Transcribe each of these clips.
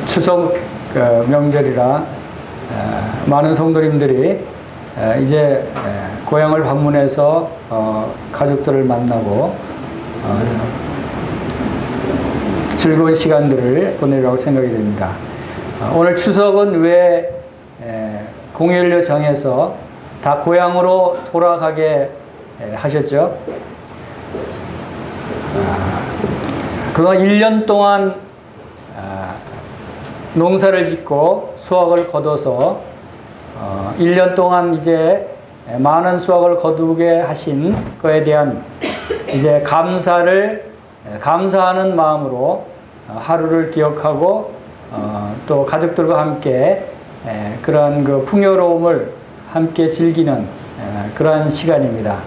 추석 명절이라 많은 성도님들이 이제 고향을 방문해서 가족들을 만나고 즐거운 시간들을 보내려고 생각이 됩니다. 오늘 추석은 왜 공휴일로 정해서 다 고향으로 돌아가게 하셨죠? 그동안 1년 동안 농사를 짓고 수확을 거둬서 1년 동안 이제 많은 수확을 거두게 하신 거에 대한 이제 감사하는 마음으로 하루를 기억하고 또 가족들과 함께 그러한 그 풍요로움을 함께 즐기는 그러한 시간입니다.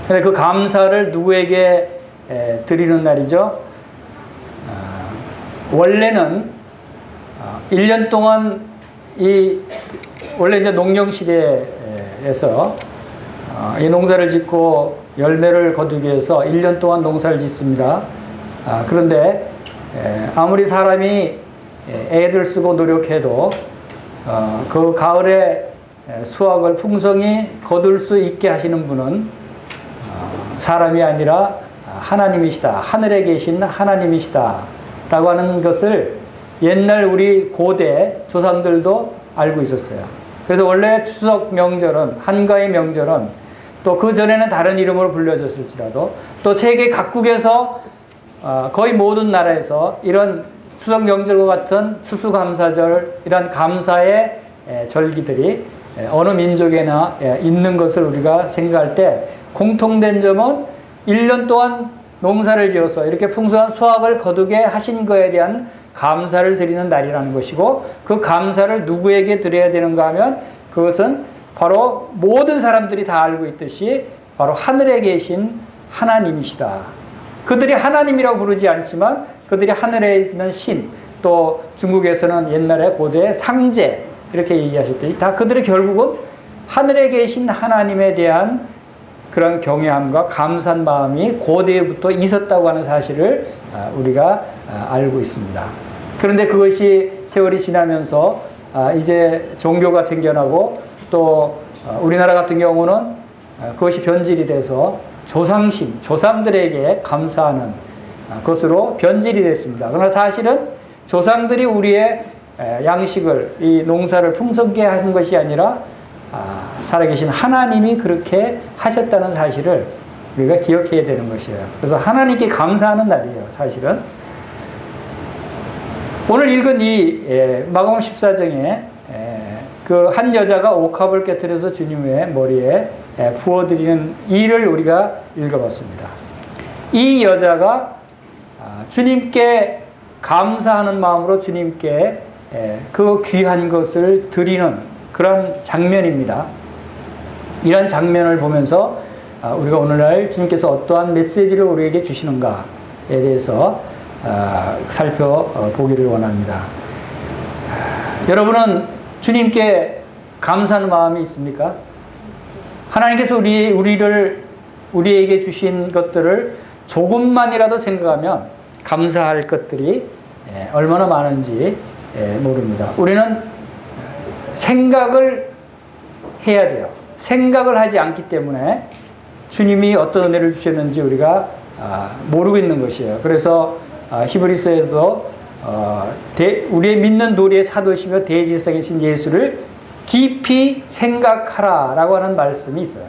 그 감사를 누구에게 드리는 날이죠? 원래는 1년 동안 원래 이제 농경 시대에서 이 농사를 짓고 열매를 거두기 위해서 1년 동안 농사를 짓습니다. 그런데 아무리 사람이 애들 쓰고 노력해도 그 가을에 수확을 풍성히 거둘 수 있게 하시는 분은 사람이 아니라 하나님이시다. 하늘에 계신 하나님이시다. 라고 하는 것을 옛날 우리 고대 조상들도 알고 있었어요. 그래서 원래 추석 명절은, 한가위 명절은 또 그 전에는 다른 이름으로 불려졌을지라도 또 세계 각국에서 거의 모든 나라에서 이런 추석 명절과 같은 추수감사절, 이런 감사의 절기들이 어느 민족에나 있는 것을 우리가 생각할 때 공통된 점은 1년 동안 농사를 지어서 이렇게 풍성한 수확을 거두게 하신 거에 대한 감사를 드리는 날이라는 것이고, 그 감사를 누구에게 드려야 되는가 하면 그것은 바로 모든 사람들이 다 알고 있듯이 바로 하늘에 계신 하나님이시다. 그들이 하나님이라고 부르지 않지만 그들이 하늘에 있는 신, 또 중국에서는 옛날에 고대 상제 이렇게 얘기하셨듯이 다 그들이 결국은 하늘에 계신 하나님에 대한 그런 경외함과 감사한 마음이 고대부터 있었다고 하는 사실을 우리가 알고 있습니다. 그런데 그것이 세월이 지나면서 이제 종교가 생겨나고 또 우리나라 같은 경우는 그것이 변질이 돼서 조상신, 조상들에게 감사하는 것으로 변질이 됐습니다. 그러나 사실은 조상들이 우리의 양식을, 이 농사를 풍성케 하는 것이 아니라 살아계신 하나님이 그렇게 하셨다는 사실을 우리가 기억해야 되는 것이에요. 그래서 하나님께 감사하는 날이에요, 사실은. 오늘 읽은 이 마가복음 14장에 그 한 여자가 옥합을 깨뜨려서 주님의 머리에 부어드리는 일을 우리가 읽어봤습니다. 이 여자가 주님께 감사하는 마음으로 주님께 그 귀한 것을 드리는 그런 장면입니다. 이런 장면을 보면서 우리가 오늘날 주님께서 어떠한 메시지를 우리에게 주시는가에 대해서 살펴보기를 원합니다. 여러분은 주님께 감사하는 마음이 있습니까? 하나님께서 우리에게 주신 것들을 조금만이라도 생각하면 감사할 것들이 얼마나 많은지 모릅니다. 우리는 생각을 해야 돼요. 생각을 하지 않기 때문에 주님이 어떤 은혜를 주셨는지 우리가 모르고 있는 것이에요. 그래서 히브리서에도 우리의 믿는 도리의 사도시며 대지성이신 예수를 깊이 생각하라 라고 하는 말씀이 있어요.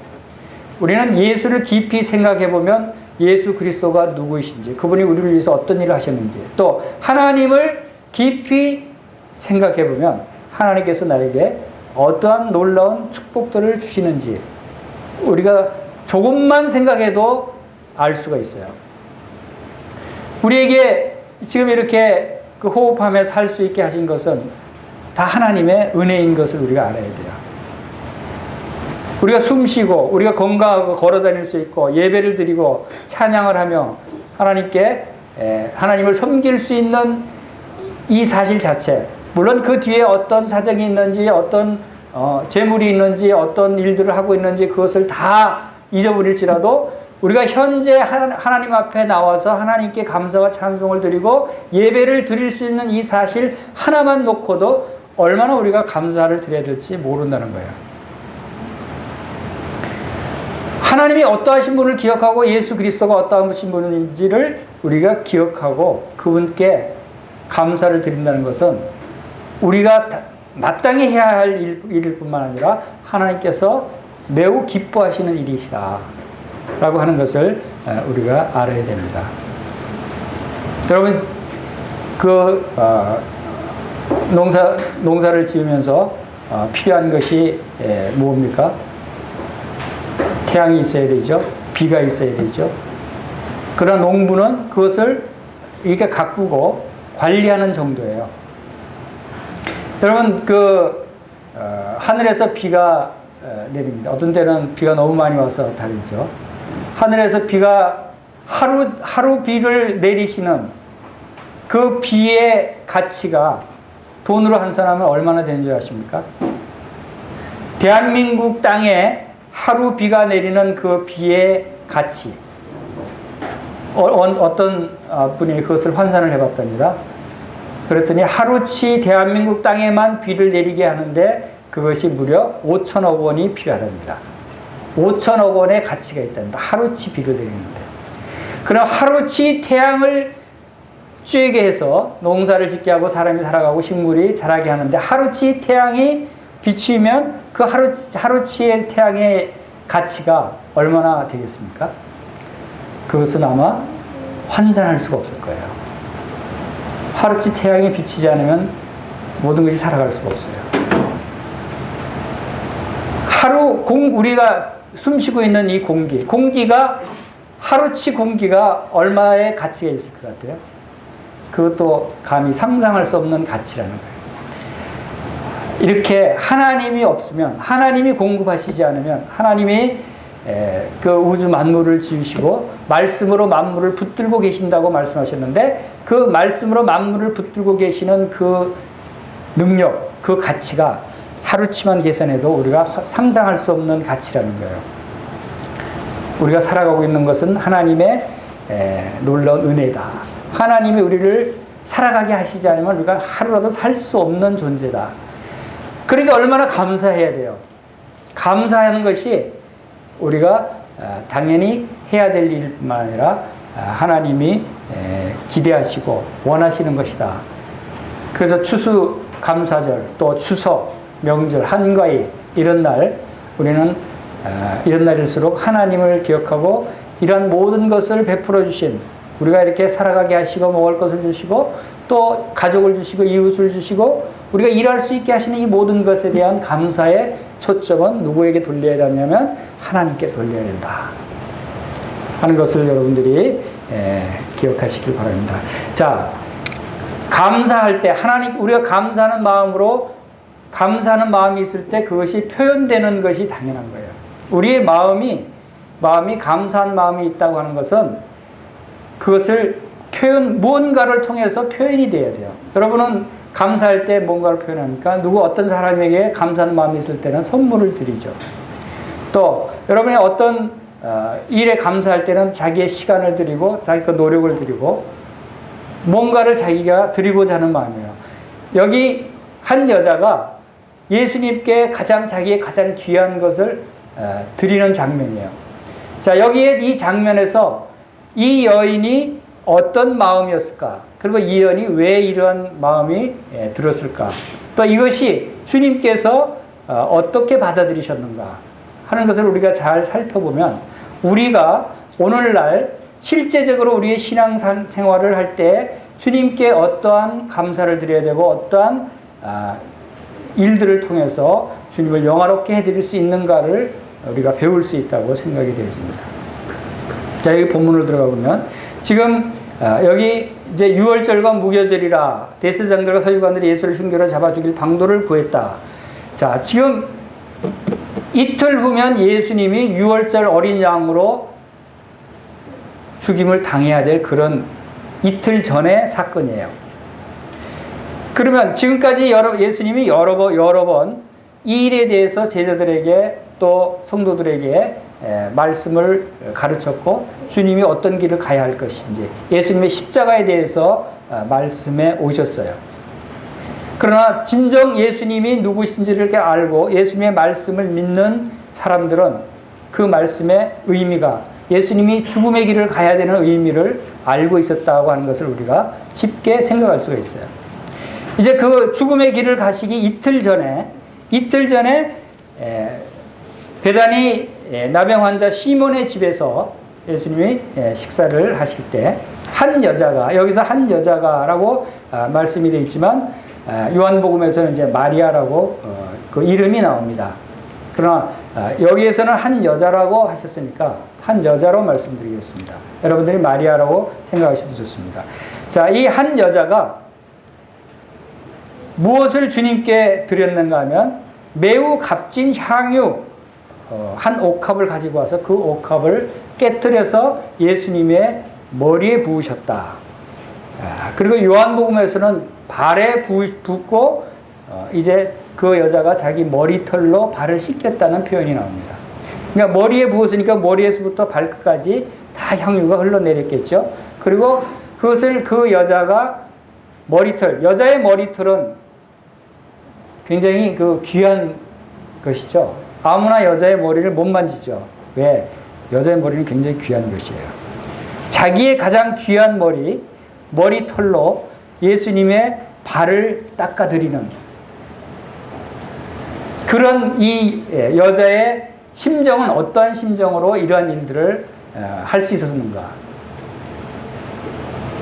우리는 예수를 깊이 생각해 보면 예수 그리스도가 누구이신지, 그분이 우리를 위해서 어떤 일을 하셨는지, 또 하나님을 깊이 생각해 보면 하나님께서 나에게 어떠한 놀라운 축복들을 주시는지 우리가 조금만 생각해도 알 수가 있어요. 우리에게 지금 이렇게 그 호흡하며 살 수 있게 하신 것은 다 하나님의 은혜인 것을 우리가 알아야 돼요. 우리가 숨 쉬고 우리가 건강하고 걸어 다닐 수 있고 예배를 드리고 찬양을 하며 하나님께 하나님을 섬길 수 있는 이 사실 자체, 물론 그 뒤에 어떤 사정이 있는지, 어떤 재물이 있는지, 어떤 일들을 하고 있는지 그것을 다 잊어버릴지라도 우리가 현재 하나님 앞에 나와서 하나님께 감사와 찬송을 드리고 예배를 드릴 수 있는 이 사실 하나만 놓고도 얼마나 우리가 감사를 드려야 될지 모른다는 거예요. 하나님이 어떠하신 분을 기억하고 예수 그리스도가 어떠하신 분인지를 우리가 기억하고 그분께 감사를 드린다는 것은 우리가 마땅히 해야 할 일일 뿐만 아니라 하나님께서 매우 기뻐하시는 일이시다 라고 하는 것을 우리가 알아야 됩니다. 여러분 농사를 지으면서 필요한 것이 무엇입니까? 태양이 있어야 되죠. 비가 있어야 되죠. 그러나 농부는 그것을 이렇게 가꾸고 관리하는 정도예요. 여러분 하늘에서 비가 내립니다. 어떤 때는 비가 너무 많이 와서 다르죠. 하늘에서 비가 하루 비를 내리시는 그 비의 가치가 돈으로 환산하면 얼마나 되는 줄 아십니까? 대한민국 땅에 하루 비가 내리는 그 비의 가치, 어떤 분이 그것을 환산을 해봤답니다. 그랬더니 하루치 대한민국 땅에만 비를 내리게 하는데 그것이 무려 5천억 원이 필요하답니다. 5천억 원의 가치가 있답니다. 하루치 비를 내리는데. 그럼 하루치 태양을 쬐게 해서 농사를 짓게 하고 사람이 살아가고 식물이 자라게 하는데 하루치 태양이 비추면 그 하루치의 태양의 가치가 얼마나 되겠습니까? 그것은 아마 환산할 수가 없을 거예요. 하루치 태양이 비치지 않으면 모든 것이 살아갈 수가 없어요. 우리가 숨쉬고 있는 이 공기가 하루치 공기가 얼마의 가치가 있을 것 같아요? 그것도 감히 상상할 수 없는 가치라는 거예요. 이렇게 하나님이 없으면, 하나님이 공급하시지 않으면, 하나님이 그 우주 만물을 지으시고 말씀으로 만물을 붙들고 계신다고 말씀하셨는데 그 말씀으로 만물을 붙들고 계시는 그 능력, 그 가치가 하루치만 계산해도 우리가 상상할 수 없는 가치라는 거예요. 우리가 살아가고 있는 것은 하나님의 놀라운 은혜다. 하나님이 우리를 살아가게 하시지 않으면 우리가 하루라도 살 수 없는 존재다. 그러니까 얼마나 감사해야 돼요. 감사하는 것이 우리가 당연히 해야 될 일뿐만 아니라 하나님이 기대하시고 원하시는 것이다. 그래서 추수감사절, 또 추석, 명절, 한가위 이런 날 우리는 이런 날일수록 하나님을 기억하고 이러한 모든 것을 베풀어 주신 우리가 이렇게 살아가게 하시고 먹을 것을 주시고 또 가족을 주시고 이웃을 주시고 우리가 일할 수 있게 하시는 이 모든 것에 대한 감사의 초점은 누구에게 돌려야 되냐면 하나님께 돌려야 된다 하는 것을 여러분들이 기억하시길 바랍니다. 자, 감사할 때 우리가 감사하는 마음이 있을 때 그것이 표현되는 것이 당연한 거예요. 우리의 마음이 감사한 마음이 있다고 하는 것은 그것을 무언가를 통해서 표현이 돼야 돼요. 여러분은 감사할 때 뭔가를 표현합니까? 어떤 사람에게 감사하는 마음이 있을 때는 선물을 드리죠. 또 여러분이 어떤 일에 감사할 때는 자기의 시간을 드리고 자기 그 노력을 드리고 뭔가를 자기가 드리고자 하는 마음이에요. 여기 한 여자가 예수님께 자기의 가장 귀한 것을 드리는 장면이에요. 자, 여기에 이 장면에서 이 여인이 어떤 마음이었을까? 그리고 이 여인이 왜 이러한 마음이 들었을까? 또 이것이 주님께서 어떻게 받아들이셨는가 하는 것을 우리가 잘 살펴보면 우리가 오늘날 실제적으로 우리의 신앙생활을 할 때 주님께 어떠한 감사를 드려야 되고 어떠한 일들을 통해서 주님을 영화롭게 해드릴 수 있는가를 우리가 배울 수 있다고 생각이 되었습니다. 자, 여기 본문을 들어가 보면 지금 여기 이제 유월절과 무교절이라 대제사장들과 서기관들이 예수를 흉계로 잡아 죽일 방도를 구했다. 자, 지금 이틀 후면 예수님이 유월절 어린 양으로 죽임을 당해야 될 그런 이틀 전의 사건이에요. 그러면 지금까지 예수님이 여러 번 이 일에 대해서 제자들에게 또 성도들에게 말씀을 가르쳤고 주님이 어떤 길을 가야 할 것인지 예수님의 십자가에 대해서 말씀해 오셨어요. 그러나 진정 예수님이 누구신지를 이렇게 알고 예수님의 말씀을 믿는 사람들은 그 말씀의 의미가 예수님이 죽음의 길을 가야 되는 의미를 알고 있었다고 하는 것을 우리가 쉽게 생각할 수가 있어요. 이제 그 죽음의 길을 가시기 이틀 전에 베다니 나병 환자 시몬의 집에서 예수님이 식사를 하실 때 한 여자가, 여기서 한 여자가라고 말씀이 되어 있지만 요한복음에서는 이제 마리아라고 그 이름이 나옵니다. 그러나 여기에서는 한 여자라고 하셨으니까 한 여자로 말씀드리겠습니다. 여러분들이 마리아라고 생각하셔도 좋습니다. 자, 이 한 여자가 무엇을 주님께 드렸는가 하면 매우 값진 향유 한 옥합을 가지고 와서 그 옥합을 깨뜨려서 예수님의 머리에 부으셨다. 그리고 요한복음에서는 발에 붓고 이제 그 여자가 자기 머리털로 발을 씻겼다는 표현이 나옵니다. 그러니까 머리에 부었으니까 머리에서부터 발끝까지 다 향유가 흘러내렸겠죠. 그리고 그것을 그 여자가 여자의 머리털은 굉장히 그 귀한 것이죠. 아무나 여자의 머리를 못 만지죠. 왜? 여자의 머리는 굉장히 귀한 것이에요. 자기의 가장 귀한 머리털로 예수님의 발을 닦아드리는 그런 이 여자의 심정은 어떠한 심정으로 이러한 일들을 할 수 있었는가?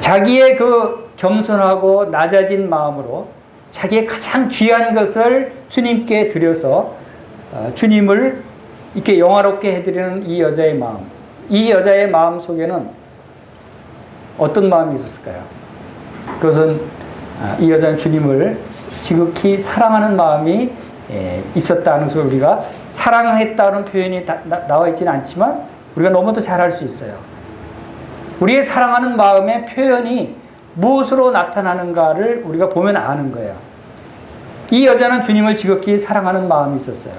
자기의 그 겸손하고 낮아진 마음으로 자기의 가장 귀한 것을 주님께 드려서 주님을 이렇게 영화롭게 해드리는 이 여자의 마음, 이 여자의 마음 속에는 어떤 마음이 있었을까요? 그것은 이 여자는 주님을 지극히 사랑하는 마음이 있었다는 것을 우리가 사랑했다는 표현이 나와 있지는 않지만 우리가 너무도 잘 알 수 있어요. 우리의 사랑하는 마음의 표현이 무엇으로 나타나는가를 우리가 보면 아는 거예요. 이 여자는 주님을 지극히 사랑하는 마음이 있었어요.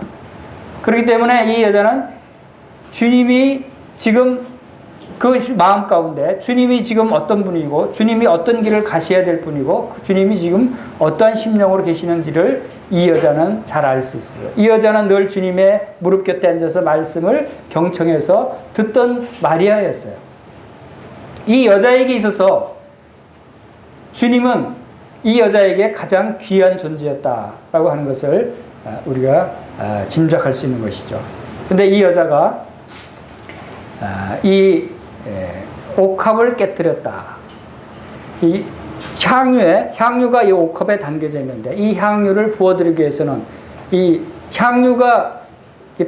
그렇기 때문에 이 여자는 주님이 지금 그 마음 가운데 주님이 지금 어떤 분이고 주님이 어떤 길을 가셔야 될 분이고 주님이 지금 어떠한 심령으로 계시는지를 이 여자는 잘 알 수 있어요. 이 여자는 늘 주님의 무릎 곁에 앉아서 말씀을 경청해서 듣던 마리아였어요. 이 여자에게 있어서 주님은 이 여자에게 가장 귀한 존재였다라고 하는 것을 우리가 짐작할 수 있는 것이죠. 근데 이 여자가 이 옥합을 깨뜨렸다. 이 향유가 이 옥합에 담겨져 있는데 이 향유를 부어드리기 위해서는 이 향유가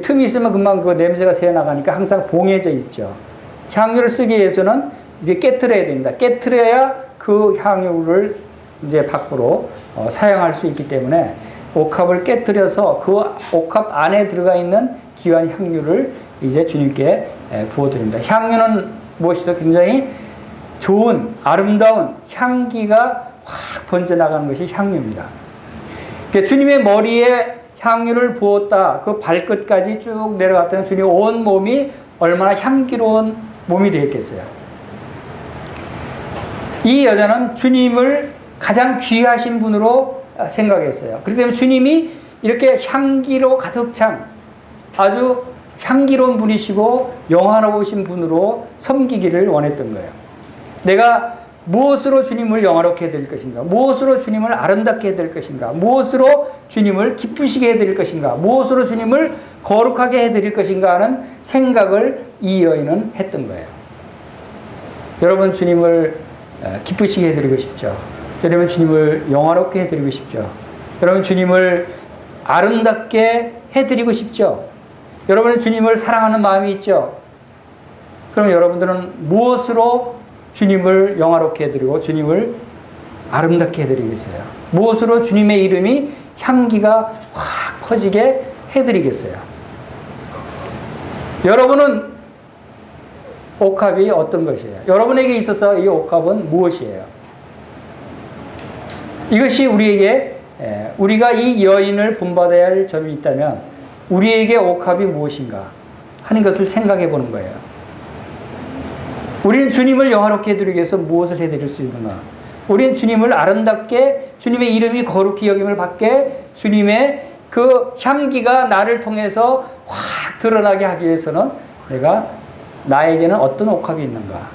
틈이 있으면 금방 그 냄새가 새어나가니까 항상 봉해져 있죠. 향유를 쓰기 위해서는 이제 깨뜨려야 됩니다. 깨뜨려야 그 향유를 이제 밖으로 사용할 수 있기 때문에 옥합을 깨뜨려서 그 옥합 안에 들어가 있는 귀한 향유를 이제 주님께 부어드립니다. 향유는 무엇이죠? 굉장히 좋은 아름다운 향기가 확 번져나가는 것이 향유입니다. 그러니까 주님의 머리에 향유를 부었다. 그 발끝까지 쭉 내려갔더니 주님 온 몸이 얼마나 향기로운 몸이 되었겠어요. 이 여자는 주님을 가장 귀하신 분으로 생각했어요. 그렇기 때문에 주님이 이렇게 향기로 가득 찬 아주 향기로운 분이시고 영화로우신 분으로 섬기기를 원했던 거예요. 내가 무엇으로 주님을 영화롭게 해드릴 것인가? 무엇으로 주님을 아름답게 해드릴 것인가? 무엇으로 주님을 기쁘시게 해드릴 것인가? 무엇으로 주님을 거룩하게 해드릴 것인가 하는 생각을 이 여인은 했던 거예요. 여러분 주님을 기쁘시게 해드리고 싶죠? 여러분 주님을 영화롭게 해드리고 싶죠? 여러분 주님을 아름답게 해드리고 싶죠? 여러분은 주님을 사랑하는 마음이 있죠? 그럼 여러분들은 무엇으로 주님을 영화롭게 해드리고 주님을 아름답게 해드리겠어요? 무엇으로 주님의 이름이 향기가 확 퍼지게 해드리겠어요? 여러분은 옥합이 어떤 것이에요? 여러분에게 있어서 이 옥합은 무엇이에요? 이것이 우리가 이 여인을 본받아야 할 점이 있다면 우리에게 옥합이 무엇인가 하는 것을 생각해 보는 거예요. 우리는 주님을 영화롭게 해드리기 위해서 무엇을 해드릴 수 있는가? 우리는 주님을 아름답게, 주님의 이름이 거룩히 여김을 받게, 주님의 그 향기가 나를 통해서 확 드러나게 하기 위해서는 나에게는 어떤 옥합이 있는가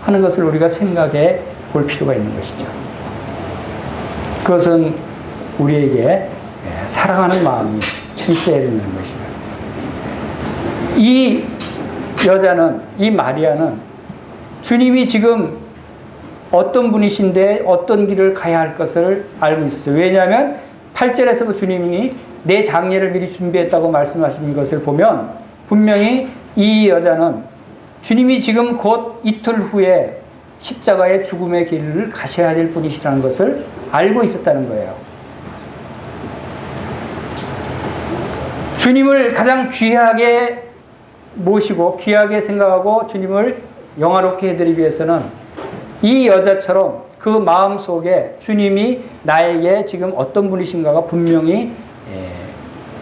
하는 것을 우리가 생각해 볼 필요가 있는 것이죠. 그것은 우리에게 사랑하는 마음이 있어야 된다는 것이죠. 이 여자는, 이 마리아는 주님이 지금 어떤 분이신데 어떤 길을 가야 할 것을 알고 있었어요. 왜냐하면 8절에서 주님이 내 장례를 미리 준비했다고 말씀하신 것을 보면 분명히 이 여자는 주님이 지금 곧 이틀 후에 십자가의 죽음의 길을 가셔야 될 분이시라는 것을 알고 있었다는 거예요. 주님을 가장 귀하게 모시고 귀하게 생각하고 주님을 영화롭게 해드리기 위해서는 이 여자처럼 그 마음 속에 주님이 나에게 지금 어떤 분이신가가 분명히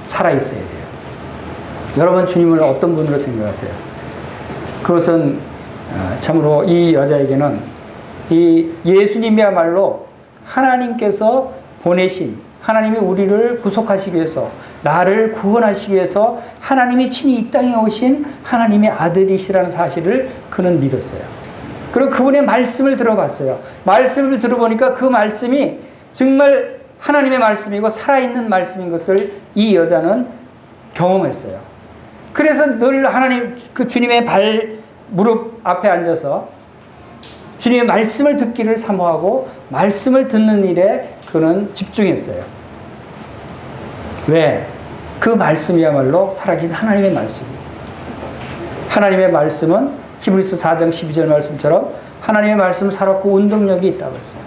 살아있어야 돼요. 여러분 주님을 어떤 분으로 생각하세요? 그것은 참으로 이 여자에게는 이 예수님이야말로 하나님께서 보내신, 하나님이 우리를 구속하시기 위해서, 나를 구원하시기 위해서 하나님이 친히 이 땅에 오신 하나님의 아들이시라는 사실을 그는 믿었어요. 그리고 그분의 말씀을 들어봤어요. 말씀을 들어보니까 그 말씀이 정말 하나님의 말씀이고 살아있는 말씀인 것을 이 여자는 경험했어요. 그래서 늘 하나님, 그 주님의 무릎 앞에 앉아서 주님의 말씀을 듣기를 사모하고 말씀을 듣는 일에 그는 집중했어요. 왜? 그 말씀이야말로 살아계신 하나님의 말씀이에요. 하나님의 말씀은 히브리서 4장 12절 말씀처럼 하나님의 말씀은 살았고 운동력이 있다고 했어요.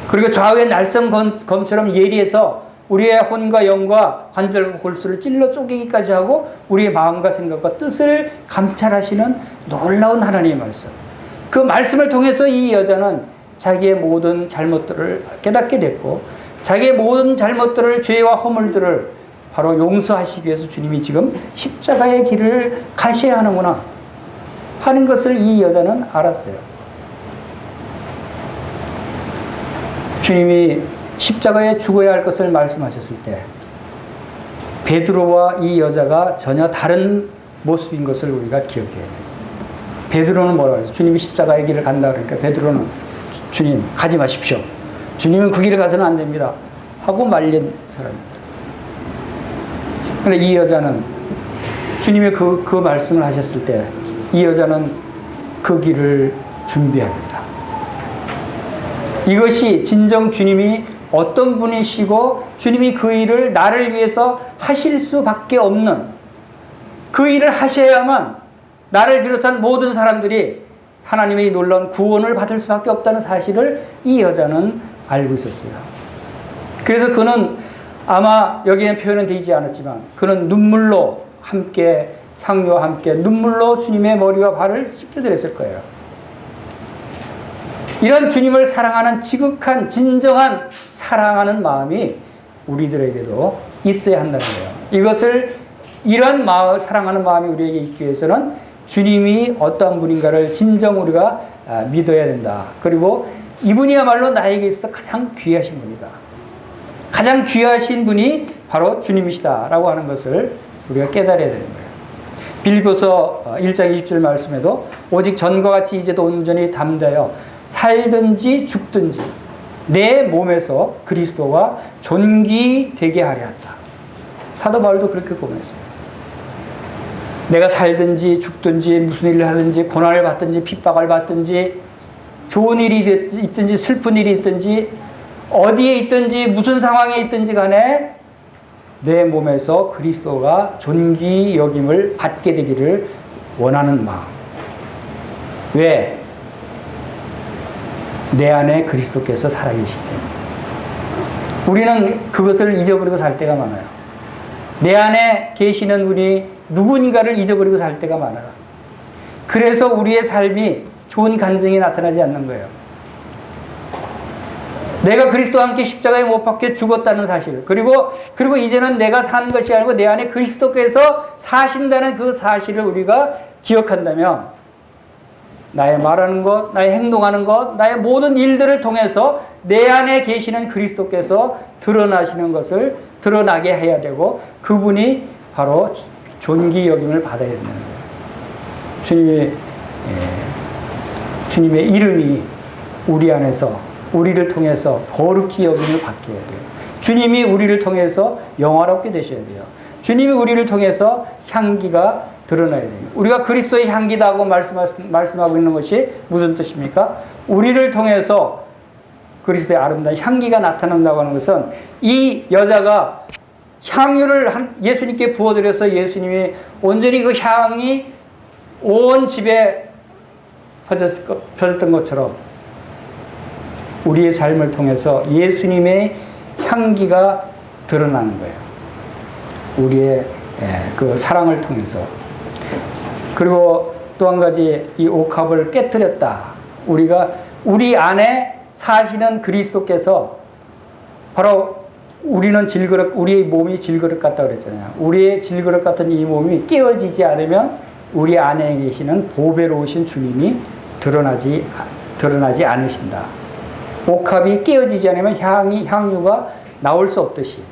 그리고 좌우의 날선 검처럼 예리해서 우리의 혼과 영과 관절과 골수를 찔러 쪼개기까지 하고 우리의 마음과 생각과 뜻을 감찰하시는 놀라운 하나님의 말씀. 그 말씀을 통해서 이 여자는 자기의 모든 잘못들을 깨닫게 됐고 자기의 모든 잘못들을, 죄와 허물들을 바로 용서하시기 위해서 주님이 지금 십자가의 길을 가셔야 하는구나 하는 것을 이 여자는 알았어요. 주님이 십자가에 죽어야 할 것을 말씀하셨을 때 베드로와 이 여자가 전혀 다른 모습인 것을 우리가 기억해야 돼요. 베드로는 뭐라고 해서 주님이 십자가의 길을 간다 그러니까 베드로는 주님 가지 마십시오. 주님은 그 길을 가서는 안 됩니다. 하고 말린 사람입니다. 그런데 이 여자는 주님이 그 말씀을 하셨을 때 이 여자는 그 길을 준비합니다. 이것이 진정 주님이 어떤 분이시고 주님이 그 일을 나를 위해서 하실 수밖에 없는, 그 일을 하셔야만 나를 비롯한 모든 사람들이 하나님의 놀라운 구원을 받을 수밖에 없다는 사실을 이 여자는 알고 있었어요. 그래서 그는 아마 여기에 표현은 되지 않았지만 그는 눈물로 함께, 향유와 함께 눈물로 주님의 머리와 발을 씻겨드렸을 거예요. 이런 주님을 사랑하는 지극한 진정한 사랑하는 마음이 우리들에게도 있어야 한다는 거예요. 이런 마음, 사랑하는 마음이 우리에게 있기 위해서는 주님이 어떠한 분인가를 진정 우리가 믿어야 된다. 그리고 이분이야말로 나에게 있어서 가장 귀하신 분이다. 가장 귀하신 분이 바로 주님이시다라고 하는 것을 우리가 깨달아야 되는 거예요. 빌립보서 1장 20절 말씀에도 오직 전과 같이 이제도 온전히 담대하여 살든지 죽든지 내 몸에서 그리스도가 존귀되게 하려 한다. 사도 바울도 그렇게 고백했어요. 내가 살든지 죽든지 무슨 일을 하든지 고난을 받든지 핍박을 받든지 좋은 일이 있든지 슬픈 일이 있든지 어디에 있든지 무슨 상황에 있든지 간에 내 몸에서 그리스도가 존귀 여김을 받게 되기를 원하는 마음. 왜? 내 안에 그리스도께서 살아계시기 때문에. 우리는 그것을 잊어버리고 살 때가 많아요. 내 안에 계시는 분이 누군가를 잊어버리고 살 때가 많아요. 그래서 우리의 삶이 좋은 간증이 나타나지 않는 거예요. 내가 그리스도와 함께 십자가에 못 박혀 죽었다는 사실, 그리고 이제는 내가 사는 것이 아니고 내 안에 그리스도께서 사신다는 그 사실을 우리가 기억한다면 나의 말하는 것, 나의 행동하는 것, 나의 모든 일들을 통해서 내 안에 계시는 그리스도께서 드러나시는 것을 드러나게 해야 되고, 그분이 바로 존귀 여김을 받아야 되는 거예요. 주님의 이름이 우리 안에서, 우리를 통해서 거룩히 여김을 받게 해야 돼요. 주님이 우리를 통해서 영화롭게 되셔야 돼요. 주님이 우리를 통해서 향기가 드러나야 돼요. 우리가 그리스도의 향기다고 말씀하고 있는 것이 무슨 뜻입니까? 우리를 통해서 그리스도의 아름다운 향기가 나타난다고 하는 것은 이 여자가 향유를 예수님께 부어드려서 예수님이 온전히 그 향이 온 집에 퍼졌던 것처럼 우리의 삶을 통해서 예수님의 향기가 드러나는 거예요. 우리의 그 사랑을 통해서. 그리고 또 한 가지, 이 옥합을 깨뜨렸다. 우리 안에 사시는 그리스도께서 바로 우리의 몸이 질그릇 같다 그랬잖아요. 우리의 질그릇 같은 이 몸이 깨어지지 않으면 우리 안에 계시는 보배로우신 주님이 드러나지 않으신다. 옥합이 깨어지지 않으면 향유가 나올 수 없듯이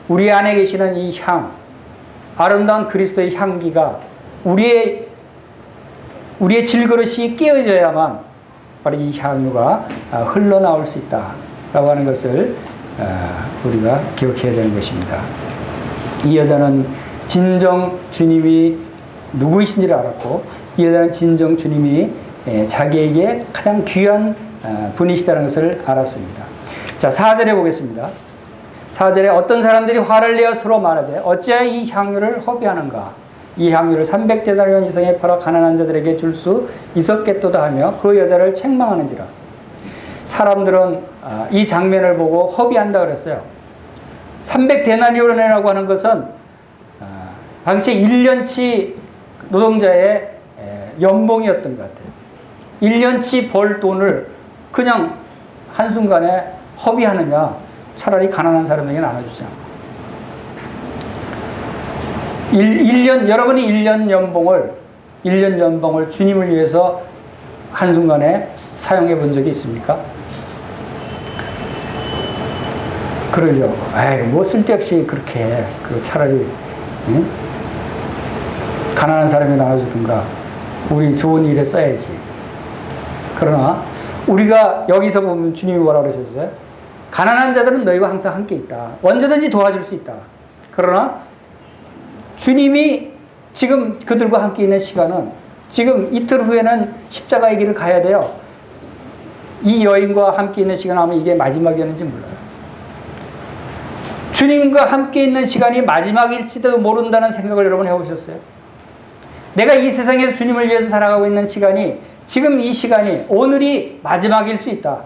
우리 안에 계시는 이 아름다운 그리스도의 향기가 우리의 질그릇이 깨어져야만 바로 이 향유가 흘러나올 수 있다라고 하는 것을 우리가 기억해야 되는 것입니다. 이 여자는 진정 주님이 누구이신지를 알았고, 이 여자는 진정 주님이 자기에게 가장 귀한 분이시다는 것을 알았습니다. 자, 4절에 보겠습니다. 4절에 어떤 사람들이 화를 내어 서로 말하되 어찌하여 이 향유를 허비하는가? 이 향유를 300데나리온 이상에 팔아 가난한 자들에게 줄 수 있었겠도다 하며 그 여자를 책망하는지라. 사람들은 이 장면을 보고 허비한다 그랬어요. 300데나리온이라고 하는 것은 당시 1년치 노동자의 연봉이었던 것 같아요. 1년치 벌 돈을 그냥 한순간에 허비하느냐, 차라리 가난한 사람에게 나눠주자. 1년, 여러분이 1년 연봉을 주님을 위해서 한순간에 사용해 본 적이 있습니까? 그러죠. 뭐 쓸데없이 그렇게 해. 차라리, 응? 가난한 사람이 나눠주든가, 우리 좋은 일에 써야지. 그러나, 우리가 여기서 보면 주님이 뭐라고 그러셨어요? 가난한 자들은 너희와 항상 함께 있다. 언제든지 도와줄 수 있다. 그러나, 주님이 지금 그들과 함께 있는 시간은 지금 이틀 후에는 십자가의 길을 가야 돼요. 이 여인과 함께 있는 시간 하면 이게 마지막이었는지 몰라요. 주님과 함께 있는 시간이 마지막일지도 모른다는 생각을 여러분 해보셨어요? 내가 이 세상에서 주님을 위해서 살아가고 있는 시간이 지금 이 시간이 오늘이 마지막일 수 있다.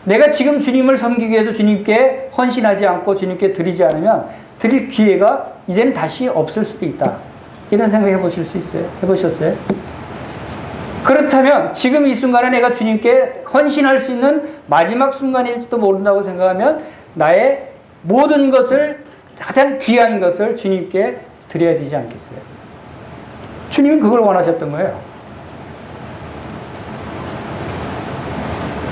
내가 지금 주님을 섬기기 위해서 주님께 헌신하지 않고 주님께 드리지 않으면 드릴 기회가 이제는 다시 없을 수도 있다. 이런 생각 해보실 수 있어요? 해보셨어요? 그렇다면 지금 이 순간에 내가 주님께 헌신할 수 있는 마지막 순간일지도 모른다고 생각하면 나의 모든 것을, 가장 귀한 것을 주님께 드려야 되지 않겠어요? 주님은 그걸 원하셨던 거예요.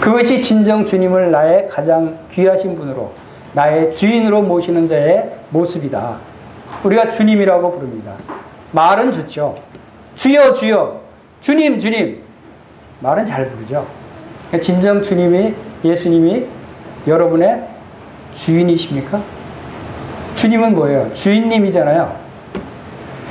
그것이 진정 주님을 나의 가장 귀하신 분으로, 나의 주인으로 모시는 자의 모습이다. 우리가 주님이라고 부릅니다. 말은 좋죠. 주여, 주여. 주님, 주님. 말은 잘 부르죠. 진정 주님이, 예수님이 여러분의 주인이십니까? 주님은 뭐예요? 주인님이잖아요.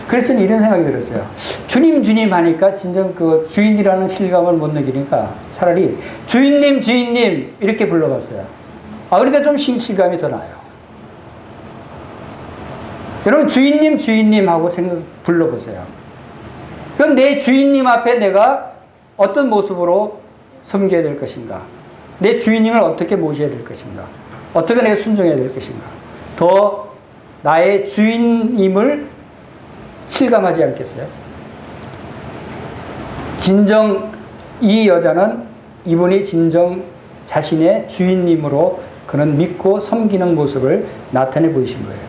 그래서 이런 생각이 들었어요. 주님, 주님 하니까 진정 그 주인이라는 실감을 못 느끼니까 차라리 주인님, 주인님 이렇게 불러봤어요. 그러니까 좀 실감이 더 나요. 여러분, 주인님, 주인님 하고 불러보세요. 그럼 내 주인님 앞에 내가 어떤 모습으로 섬겨야 될 것인가? 내 주인님을 어떻게 모셔야 될 것인가? 어떻게 내가 순종해야 될 것인가? 더 나의 주인임을 실감하지 않겠어요? 진정 이 여자는, 이분이 진정 자신의 주인님으로 그는 믿고 섬기는 모습을 나타내 보이신 거예요.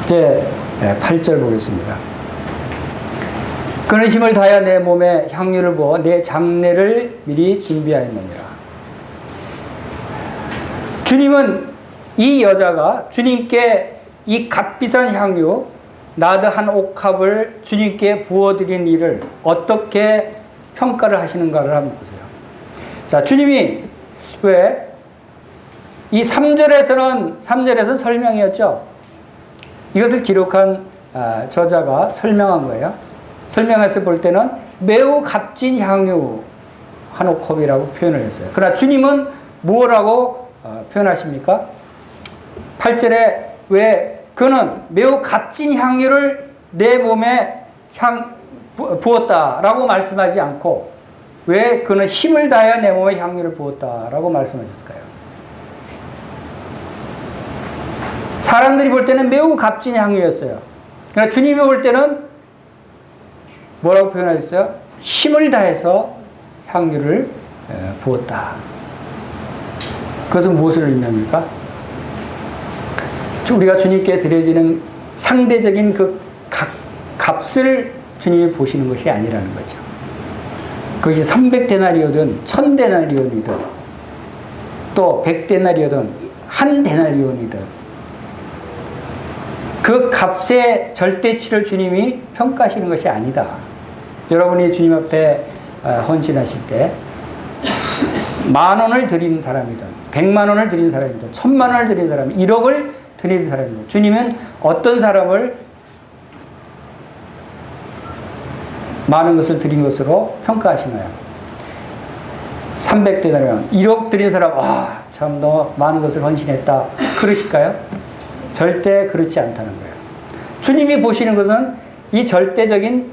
이제 8절 보겠습니다. 그는 힘을 다하여 내 몸에 향유를 부어 내 장례를 미리 준비하였느니라. 주님은 이 여자가 주님께 이 값비싼 향유 나드 한 옥합을 주님께 부어드린 일을 어떻게 평가를 하시는가를 한번 보세요. 자, 주님이 왜 이 3절에서는 설명이었죠. 이것을 기록한 저자가 설명한 거예요. 설명해서 볼 때는 매우 값진 향유 한 옥합이라고 표현을 했어요. 그러나 주님은 뭐라고 표현하십니까? 8절에 왜 그는 매우 값진 향유를 내 몸에 부었다라고 말씀하지 않고 왜 그는 힘을 다하여 내 몸에 향유를 부었다라고 말씀하셨을까요? 사람들이 볼 때는 매우 값진 향유였어요. 그러나 주님이 볼 때는 뭐라고 표현하셨어요? 힘을 다해서 향유를 부었다. 그것은 무엇을 의미합니까? 우리가 주님께 드려지는 상대적인 그 값을 주님이 보시는 것이 아니라는 거죠. 그것이 300데나리오든 1000데나리온이든 또 100데나리오든 1데나리온이든 그 값의 절대치를 주님이 평가하시는 것이 아니다. 여러분이 주님 앞에 헌신하실 때 10,000원을 드린 사람이든 100,000원을 드린 사람이든 1,000,000원을 드린 사람이든 1억을 드린 사람이든 주님은 어떤 사람을 많은 것을 드린 것으로 평가하시나요? 300데나리온 1억 드린 사람 참 너 많은 것을 헌신했다 그러실까요? 절대 그렇지 않다는 거예요. 주님이 보시는 것은 이 절대적인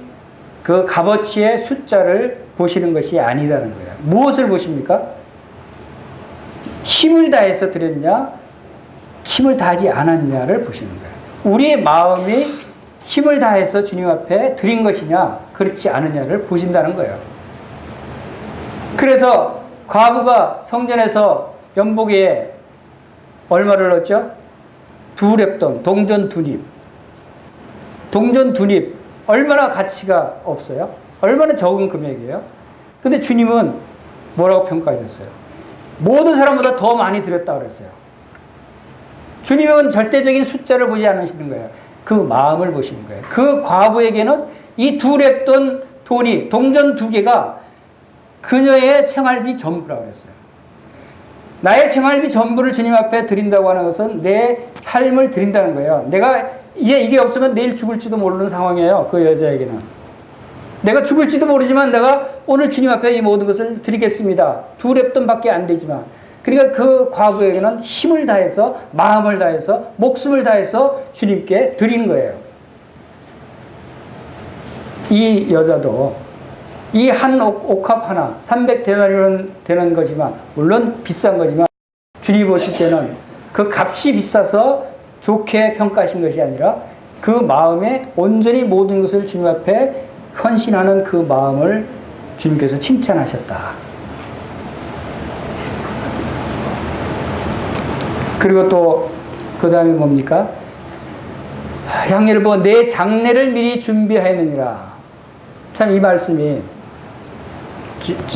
그 값어치의 숫자를 보시는 것이 아니라는 거예요. 무엇을 보십니까? 힘을 다해서 드렸냐? 힘을 다하지 않았냐를 보시는 거예요. 우리의 마음이 힘을 다해서 주님 앞에 드린 것이냐, 그렇지 않느냐를 보신다는 거예요. 그래서 과부가 성전에서 연복에 얼마를 넣었죠? 2렙돈, 동전 2립. 동전 2립, 얼마나 가치가 없어요? 얼마나 적은 금액이에요? 근데 주님은 뭐라고 평가하셨어요? 모든 사람보다 더 많이 드렸다고 그랬어요. 주님은 절대적인 숫자를 보지 않으시는 거예요. 그 마음을 보시는 거예요. 그 과부에게는 이 2렙돈 돈이, 동전 2개가 그녀의 생활비 전부라고 그랬어요. 나의 생활비 전부를 주님 앞에 드린다고 하는 것은 내 삶을 드린다는 거예요. 내가 이제 이게 없으면 내일 죽을지도 모르는 상황이에요. 그 여자에게는. 내가 죽을지도 모르지만 내가 오늘 주님 앞에 이 모든 것을 드리겠습니다. 2렙돈밖에 안 되지만. 그러니까 그 과부에게는 힘을 다해서, 마음을 다해서, 목숨을 다해서 주님께 드리는 거예요. 이 여자도 이 한 옥합 하나 300데나리온 되는 거지만, 물론 비싼 거지만 주님 보실 때는 그 값이 비싸서 좋게 평가하신 것이 아니라 그 마음에 온전히 모든 것을 주님 앞에 헌신하는 그 마음을 주님께서 칭찬하셨다. 그리고 또 그 다음에 뭡니까? 향유를 부어 내 장례를 미리 준비하였느니라. 참 이 말씀이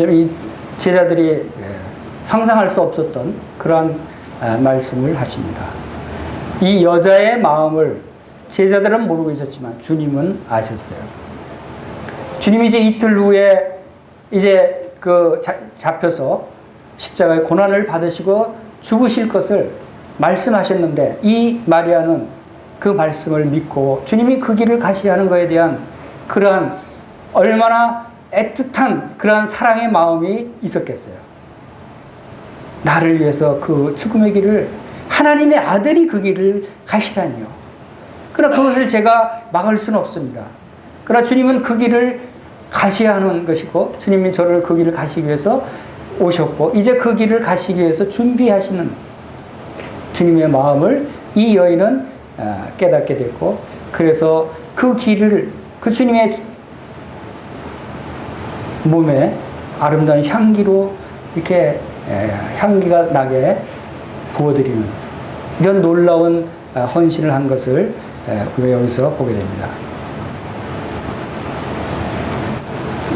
이 제자들이 상상할 수 없었던 그러한 말씀을 하십니다. 이 여자의 마음을 제자들은 모르고 있었지만 주님은 아셨어요. 주님이 이제 이틀 후에 이제 잡혀서 십자가의 고난을 받으시고 죽으실 것을 말씀하셨는데 이 마리아는 그 말씀을 믿고 주님이 그 길을 가시게 하는 것에 대한 그러한 얼마나 애틋한 그러한 사랑의 마음이 있었겠어요. 나를 위해서 그 죽음의 길을, 하나님의 아들이 그 길을 가시다니요. 그러나 그것을 제가 막을 수는 없습니다. 그러나 주님은 그 길을 가셔야 하는 것이고 주님이 저를 그 길을 가시기 위해서 오셨고 이제 그 길을 가시기 위해서 준비하시는 주님의 마음을 이 여인은 깨닫게 됐고, 그래서 그 길을, 그 주님의 몸에 아름다운 향기로 이렇게 향기가 나게 부어드리는 이런 놀라운 헌신을 한 것을 우리가 여기서 보게 됩니다.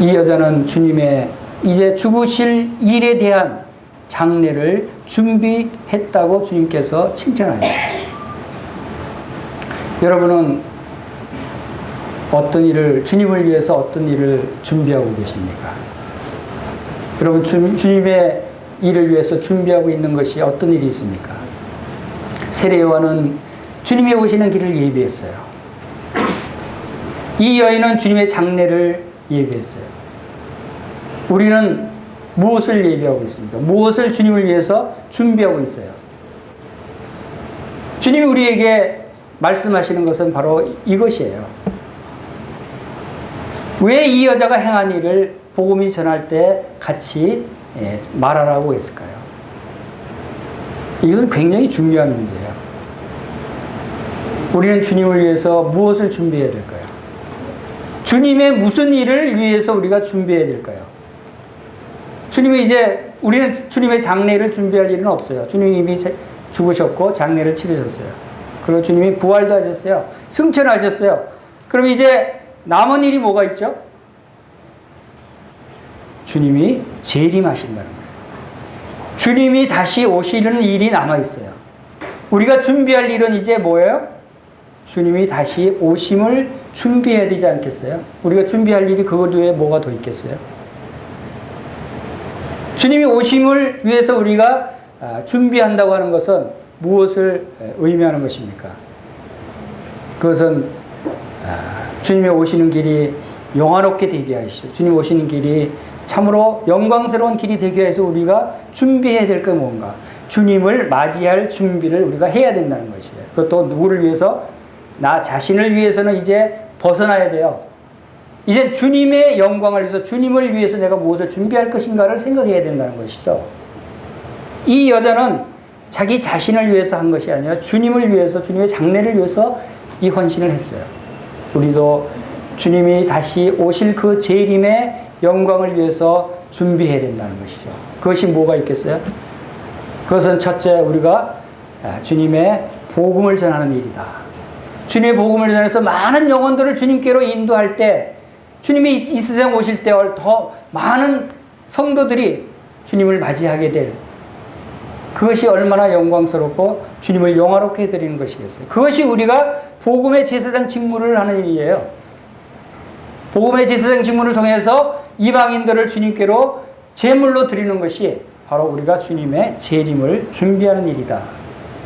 이 여자는 주님의 이제 죽으실 일에 대한 장례를 준비했다고 주님께서 칭찬합니다. 여러분은 어떤 일을, 주님을 위해서 어떤 일을 준비하고 계십니까? 여러분, 주님의 일을 위해서 준비하고 있는 것이 어떤 일이 있습니까? 세례 요한은 주님이 오시는 길을 예비했어요. 이 여인은 주님의 장례를 예비했어요. 우리는 무엇을 예비하고 있습니까? 무엇을 주님을 위해서 준비하고 있어요? 주님이 우리에게 말씀하시는 것은 바로 이것이에요. 왜 이 여자가 행한 일을 복음이 전할 때 같이 말하라고 했을까요? 이것은 굉장히 중요한 문제예요. 우리는 주님을 위해서 무엇을 준비해야 될까요? 주님의 무슨 일을 위해서 우리가 준비해야 될까요? 우리는 주님의 장례를 준비할 일은 없어요. 주님이 이미 죽으셨고 장례를 치르셨어요. 그리고 주님이 부활도 하셨어요. 승천하셨어요. 그럼 이제 남은 일이 뭐가 있죠? 주님이 재림하신다는 거예요. 주님이 다시 오시는 일이 남아있어요. 우리가 준비할 일은 이제 뭐예요? 주님이 다시 오심을 준비해야 되지 않겠어요? 우리가 준비할 일이 그것 외에 뭐가 더 있겠어요? 주님이 오심을 위해서 우리가 준비한다고 하는 것은 무엇을 의미하는 것입니까? 그것은 주님이 오시는 길이 영화롭게 되게 하시죠. 주님 오시는 길이 참으로 영광스러운 길이 되게 해서 우리가 준비해야 될 게 뭔가? 주님을 맞이할 준비를 우리가 해야 된다는 것이에요. 그것도 누구를 위해서? 나 자신을 위해서는 이제 벗어나야 돼요. 이제 주님의 영광을 위해서, 주님을 위해서 내가 무엇을 준비할 것인가를 생각해야 된다는 것이죠. 이 여자는 자기 자신을 위해서 한 것이 아니라 주님을 위해서, 주님의 장례를 위해서 이 헌신을 했어요. 우리도 주님이 다시 오실 그 재림의 영광을 위해서 준비해야 된다는 것이죠. 그것이 뭐가 있겠어요? 그것은 첫째, 우리가 주님의 복음을 전하는 일이다. 주님의 복음을 전해서 많은 영혼들을 주님께로 인도할 때, 주님이 이 세상 오실 때 더 많은 성도들이 주님을 맞이하게 될, 그것이 얼마나 영광스럽고 주님을 영화롭게 해드리는 것이겠어요. 그것이 우리가 복음의 제사장 직무를 하는 일이에요. 복음의 제사장 직무를 통해서 이방인들을 주님께로 제물로 드리는 것이 바로 우리가 주님의 재림을 준비하는 일이다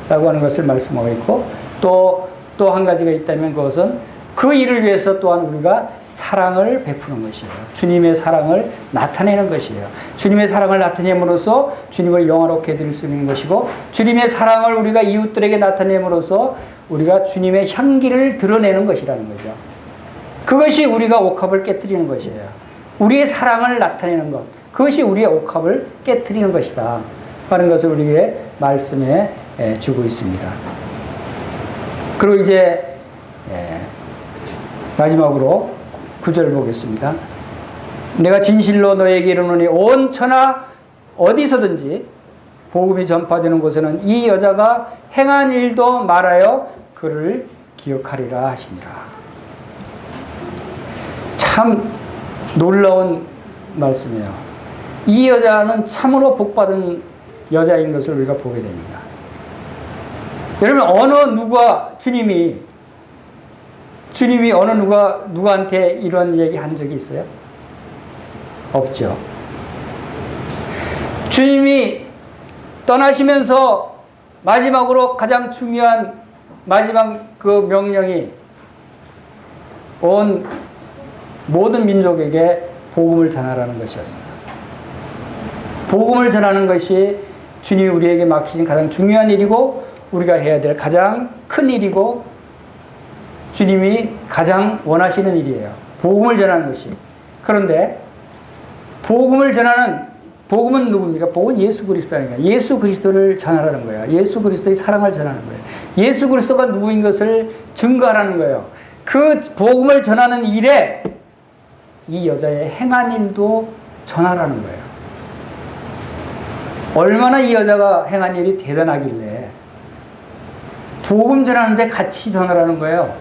라고 하는 것을 말씀하고 있고, 또 한 가지가 있다면 그것은 그 일을 위해서 또한 우리가 사랑을 베푸는 것이에요. 주님의 사랑을 나타내는 것이에요. 주님의 사랑을 나타냄으로써 주님을 영화롭게 해드릴 수 있는 것이고, 주님의 사랑을 우리가 이웃들에게 나타냄으로써 우리가 주님의 향기를 드러내는 것이라는 거죠. 그것이 우리가 옥합을 깨트리는 것이에요. 우리의 사랑을 나타내는 것, 그것이 우리의 옥합을 깨트리는 것이다 하는 것을 우리에게 말씀해 주고 있습니다. 그리고 이제 마지막으로 9절 보겠습니다. 내가 진실로 너에게 이르노니 온 천하 어디서든지 복음이 전파되는 곳에는 이 여자가 행한 일도 말하여 그를 기억하리라 하시니라. 참 놀라운 말씀이에요. 이 여자는 참으로 복받은 여자인 것을 우리가 보게 됩니다. 여러분, 주님이 어느 누구한테 이런 얘기 한 적이 있어요? 없죠. 주님이 떠나시면서 마지막으로 가장 중요한 마지막 그 명령이 온 모든 민족에게 복음을 전하라는 것이었어요. 복음을 전하는 것이 주님이 우리에게 맡기신 가장 중요한 일이고, 우리가 해야 될 가장 큰 일이고, 주님이 가장 원하시는 일이에요. 복음을 전하는 것이. 그런데 복음은 누굽니까? 복음은 예수 그리스도니까. 예수 그리스도를 전하라는 거예요. 예수 그리스도의 사랑을 전하는 거예요. 예수 그리스도가 누구인 것을 증거하라는 거예요. 그 복음을 전하는 일에 이 여자의 행한 일도 전하라는 거예요. 얼마나 이 여자가 행한 일이 대단하길래 복음 전하는데 같이 전하라는 거예요.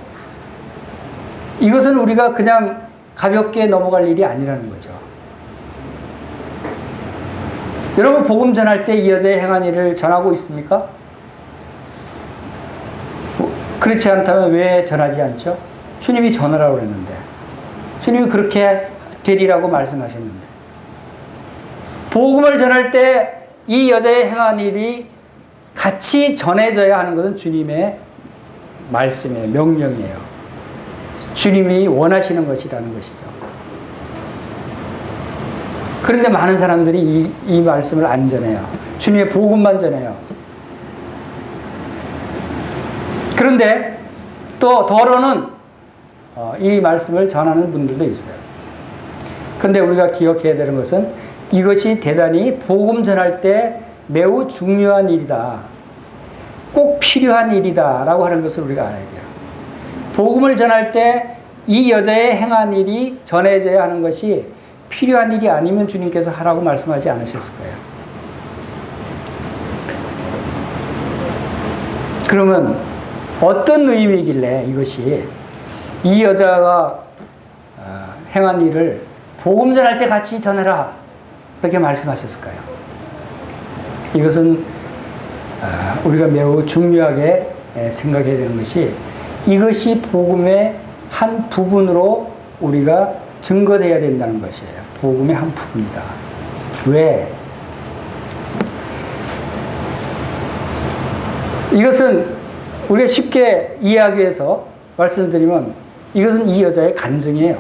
이것은 우리가 그냥 가볍게 넘어갈 일이 아니라는 거죠. 여러분, 복음 전할 때 이 여자의 행한 일을 전하고 있습니까? 그렇지 않다면 왜 전하지 않죠? 주님이 전하라고 그랬는데, 주님이 그렇게 되리라고 말씀하셨는데, 복음을 전할 때 이 여자의 행한 일이 같이 전해져야 하는 것은 주님의 말씀이에요. 명령이에요. 주님이 원하시는 것이라는 것이죠. 그런데 많은 사람들이 이 말씀을 안 전해요. 주님의 복음만 전해요. 그런데 또 더러는 이 말씀을 전하는 분들도 있어요. 그런데 우리가 기억해야 되는 것은 이것이 대단히 복음 전할 때 매우 중요한 일이다. 꼭 필요한 일이다 라고 하는 것을 우리가 알아야 돼요. 복음을 전할 때 이 여자의 행한 일이 전해져야 하는 것이 필요한 일이 아니면 주님께서 하라고 말씀하지 않으셨을 거예요. 그러면 어떤 의미이길래 이것이 이 여자가 행한 일을 복음 전할 때 같이 전해라 그렇게 말씀하셨을까요? 이것은 우리가 매우 중요하게 생각해야 되는 것이 이것이 복음의 한 부분으로 우리가 증거되어야 된다는 것이에요. 복음의 한 부분이다. 왜? 이것은 우리가 쉽게 이해하기 위해서 말씀드리면 이것은 이 여자의 간증이에요.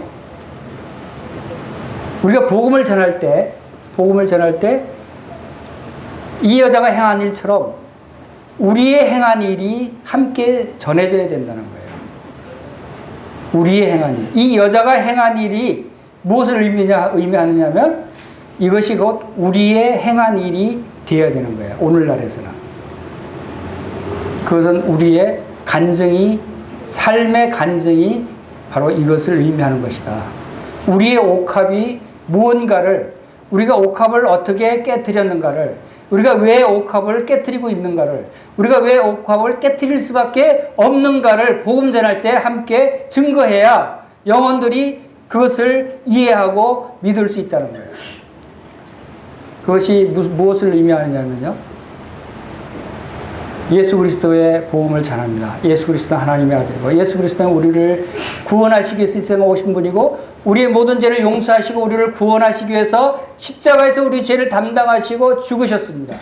우리가 복음을 전할 때 이 여자가 행한 일처럼 우리의 행한 일이 함께 전해져야 된다는 거예요. 우리의 행한 일. 이 여자가 행한 일이 무엇을 의미하느냐면 이것이 곧 우리의 행한 일이 되어야 되는 거예요. 오늘날에서는. 그것은 우리의 간증이, 삶의 간증이 바로 이것을 의미하는 것이다. 우리의 옥합이 무언가를, 우리가 옥합을 어떻게 깨뜨렸는가를, 우리가 왜 옥합을 깨뜨리고 있는가를, 우리가 왜 옥합을 깨뜨릴 수밖에 없는가를 복음 전할 때 함께 증거해야 영혼들이 그것을 이해하고 믿을 수 있다는 거예요. 그것이 무엇을 의미하느냐면요, 예수 그리스도의 복음을 전합니다. 예수 그리스도는 하나님의 아들이고 예수 그리스도는 우리를 구원하시기 위해서 이 세상에 오신 분이고 우리의 모든 죄를 용서하시고 우리를 구원하시기 위해서 십자가에서 우리 죄를 담당하시고 죽으셨습니다.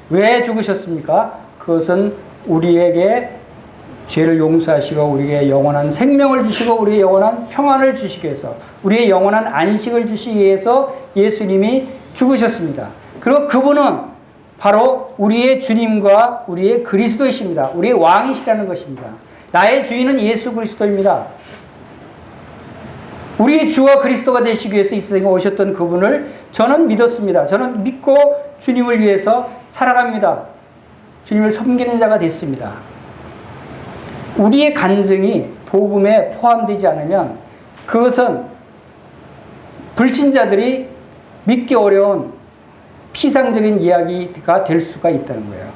왜 죽으셨습니까? 그것은 우리에게 죄를 용서하시고 우리에게 영원한 생명을 주시고 우리의 영원한 평안을 주시기 위해서, 우리의 영원한 안식을 주시기 위해서 예수님이 죽으셨습니다. 그리고 그분은 바로 우리의 주님과 우리의 그리스도이십니다. 우리의 왕이시라는 것입니다. 나의 주인은 예수 그리스도입니다. 우리의 주와 그리스도가 되시기 위해서 이 세상에 오셨던 그분을 저는 믿었습니다. 저는 믿고 주님을 위해서 살아갑니다. 주님을 섬기는 자가 됐습니다. 우리의 간증이 복음에 포함되지 않으면 그것은 불신자들이 믿기 어려운 피상적인 이야기가 될 수가 있다는 거예요.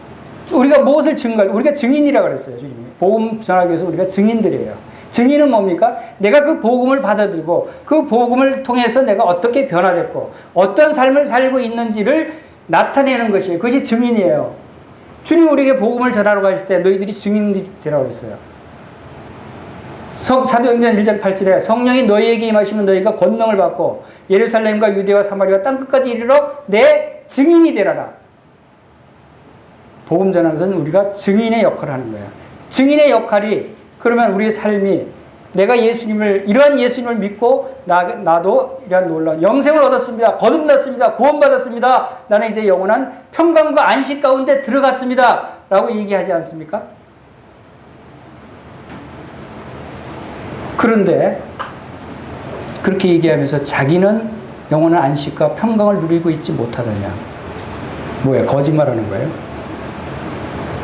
우리가 무엇을 우리가 증인이라고 그랬어요. 주님이. 복음 전하기 위해서 우리가 증인들이에요. 증인은 뭡니까? 내가 그 복음을 받아들이고 그 복음을 통해서 내가 어떻게 변화됐고 어떤 삶을 살고 있는지를 나타내는 것이에요. 그것이 증인이에요. 주님 우리에게 복음을 전하러 가실 때 너희들이 증인들이 되라고 했어요. 사도행전 1장 8절에 성령이 너희에게 임하시면 너희가 권능을 받고 예루살렘과 유대와 사마리아 땅끝까지 이르러 내 증인이 되라라. 복음 전하는 것은 우리가 증인의 역할을 하는 거예요. 증인의 역할이, 그러면 우리의 삶이 내가 이러한 예수님을 믿고 나도 이러한 놀라운 영생을 얻었습니다. 거듭났습니다. 구원받았습니다. 나는 이제 영원한 평강과 안식 가운데 들어갔습니다. 라고 얘기하지 않습니까? 그런데 그렇게 얘기하면서 자기는 영원한 안식과 평강을 누리고 있지 못하다면 뭐예요? 거짓말하는 거예요?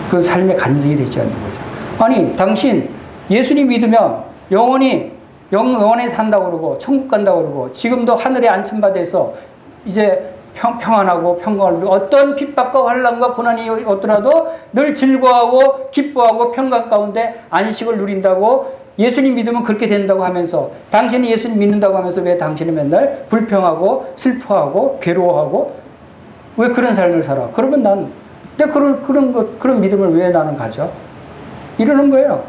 그건 삶의 간증이 되지 않는 거죠. 아니, 당신 예수님 믿으면 영원히 영원히 산다고 그러고 천국 간다고 그러고 지금도 하늘에 안침받아서 이제 평안하고 평강을 누리고 어떤 핍박과 환난과 고난이 오더라도 늘 즐거워하고 기뻐하고 평강 가운데 안식을 누린다고 예수님 믿으면 그렇게 된다고 하면서 당신이 예수님 믿는다고 하면서 왜 당신이 맨날 불평하고 슬퍼하고 괴로워하고 왜 그런 삶을 살아? 그러면 그런 믿음을 왜 나는 가져? 이러는 거예요.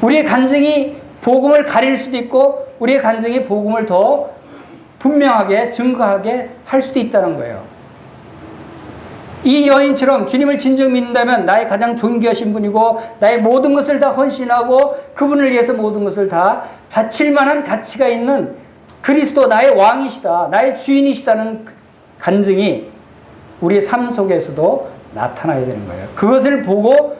우리의 간증이 복음을 가릴 수도 있고 우리의 간증이 복음을 더 분명하게 증거하게 할 수도 있다는 거예요. 이 여인처럼 주님을 진정 믿는다면 나의 가장 존귀하신 분이고 나의 모든 것을 다 헌신하고 그분을 위해서 모든 것을 다 바칠 만한 가치가 있는 그리스도 나의 왕이시다. 나의 주인이시다는 간증이 우리의 삶 속에서도 나타나야 되는 거예요. 그것을 보고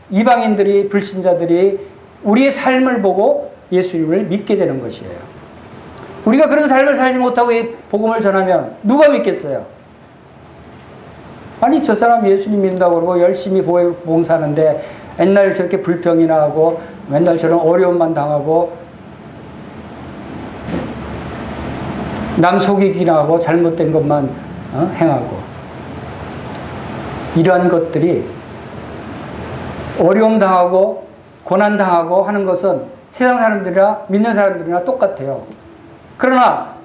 이방인들이 불신자들이 우리의 삶을 보고 예수님을 믿게 되는 것이에요. 우리가 그런 삶을 살지 못하고 이 복음을 전하면 누가 믿겠어요? 아니 저 사람 예수님 믿는다고 그러고 열심히 봉사하는데 맨날 저렇게 불평이나 하고 맨날 저런 어려움만 당하고 남 속이기나 하고 잘못된 것만 행하고 이러한 것들이 어려움 당하고 고난 당하고 하는 것은 세상 사람들이나 믿는 사람들이나 똑같아요. 그러나